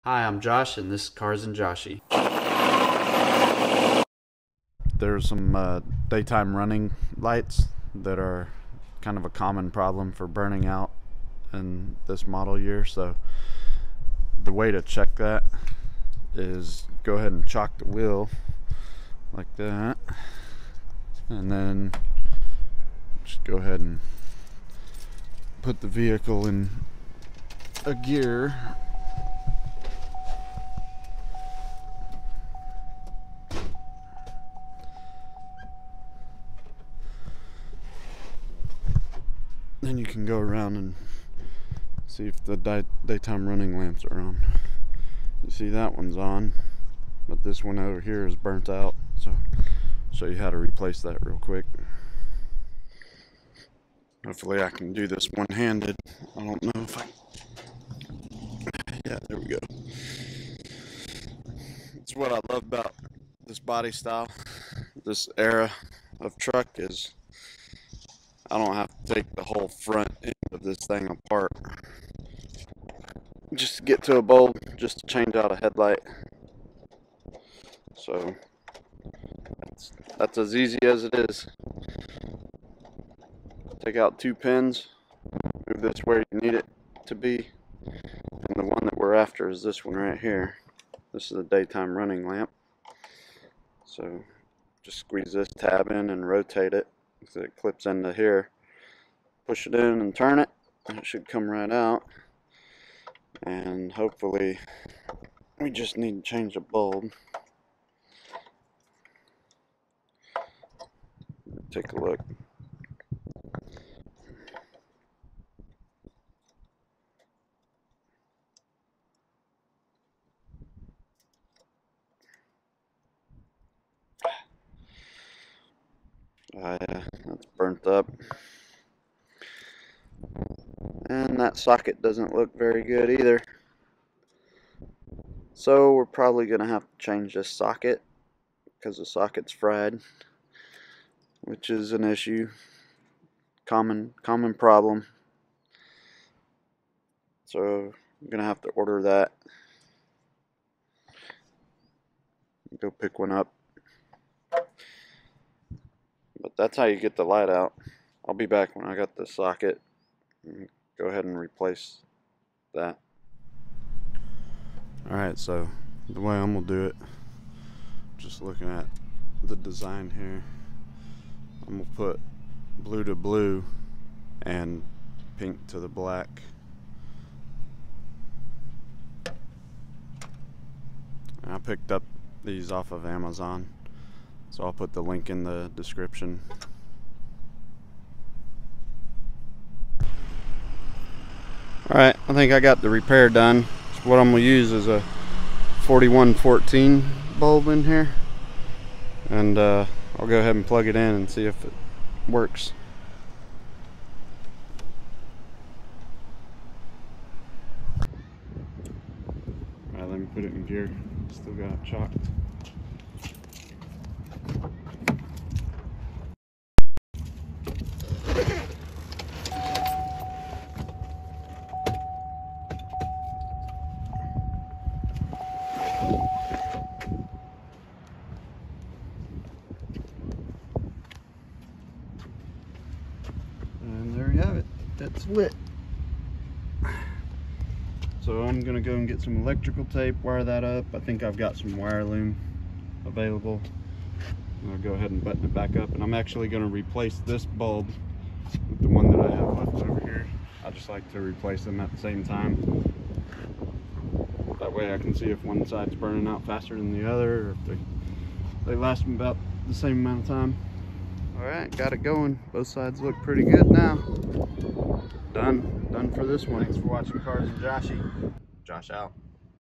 Hi, I'm Josh, and this is Cars and Joshy. There's some daytime running lights that are kind of a common problem for burning out in this model year. So the way to check that is go ahead and chock the wheel like that, and then just go ahead and put the vehicle in a gear. Then you can go around and see if the daytime running lamps are on. You see that one's on, but this one over here is burnt out. So I'll show you how to replace that real quick. Hopefully I can do this one-handed. I don't know if I... Yeah, there we go. It's what I love about this body style, this era of truck, is I don't have to take the whole front end of this thing apart just to get to a bulb, just to change out a headlight. So that's as easy as it is. Take out 2 pins, move this where you need it to be, and the one that we're after is this one right here. This is a daytime running lamp. So just squeeze this tab in and rotate it so it clips into here. Push it in and turn it, and it should come right out. And hopefully we just need to change the bulb. Take a look. Yeah, that's burnt up. And that socket doesn't look very good either. So we're probably going to have to change this socket because the socket's fried, which is an issue. Common problem. So I'm going to have to order that. Go pick one up. But that's how you get the light out. I'll be back when I got the socket. Go ahead and replace that. Alright, so the way I'm going to do it, just looking at the design here, I'm going to put blue to blue and pink to the black. And I picked up these off of Amazon, so I'll put the link in the description. Alright, I think I got the repair done. So what I'm going to use is a 4114 bulb in here, and I'll go ahead and plug it in and see if it works. Alright, let me put it in gear. Still got it chocked. And there you have it. That's lit. So I'm gonna go and get some electrical tape, wire that up. I think I've got some wire loom available. And I'll go ahead and button it back up. And I'm actually gonna replace this bulb with the one that I have left over here. I just like to replace them at the same time. That way I can see if one side's burning out faster than the other, or if they last about the same amount of time. Alright, got it going. Both sides look pretty good now. Done for this one. Thanks for watching Cars and Joshy. Josh out.